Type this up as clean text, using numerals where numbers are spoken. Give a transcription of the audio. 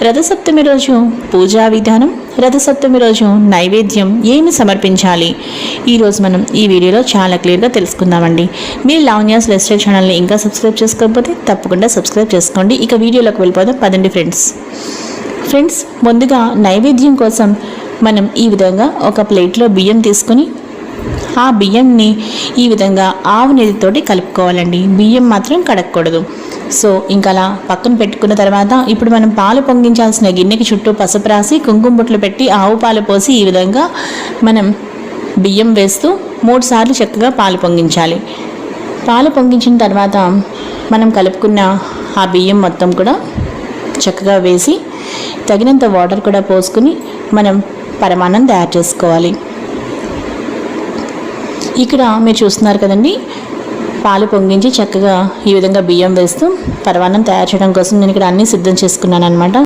రథసప్తమి రోజు పూజా విధానం, రథసప్తమి రోజు నైవేద్యం ఏమి సమర్పించాలి ఈరోజు మనం ఈ వీడియోలో చాలా క్లియర్గా తెలుసుకుందామండి. మీరు లావణ్యాస్ లైఫ్ స్టైల్ ఛానల్ని ఇంకా సబ్స్క్రైబ్ చేసుకోకపోతే తప్పకుండా సబ్స్క్రైబ్ చేసుకోండి. ఇక వీడియోలోకి వెళ్ళిపోదాం పదండి ఫ్రెండ్స్. ముందుగా నైవేద్యం కోసం మనం ఈ విధంగా ఒక ప్లేట్లో బియ్యం తీసుకొని ఆ బియ్యంని ఈ విధంగా ఆవు నెయ్యితోటి కలుపుకోవాలండి. బియ్యం మాత్రం కడగకూడదు. సో ఇంకా అలా పక్కన పెట్టుకున్న తర్వాత ఇప్పుడు మనం పాలు పొంగించాల్సిన గిన్నెకి చుట్టూ పసుపు రాసి కుంకుమ బొట్లు పెట్టి ఆవు పాలు పోసి ఈ విధంగా మనం బియ్యం వేస్తూ 3 సార్లు చక్కగా పాలు పొంగించాలి. పాలు పొంగించిన తర్వాత మనం కలుపుకున్న ఆ బియ్యం మొత్తం కూడా చక్కగా వేసి తగినంత వాటర్ కూడా పోసుకుని మనం పరమాన్నం తయారు చేసుకోవాలి. ఇక్కడ మీరు చూస్తున్నారు కదండి, పాలు పొంగించి చక్కగా ఈ విధంగా బియ్యం వేస్తూ పరమాన్నం తయారు చేయడం కోసం నేను ఇక్కడ అన్నీ సిద్ధం చేసుకున్నాను అనమాట.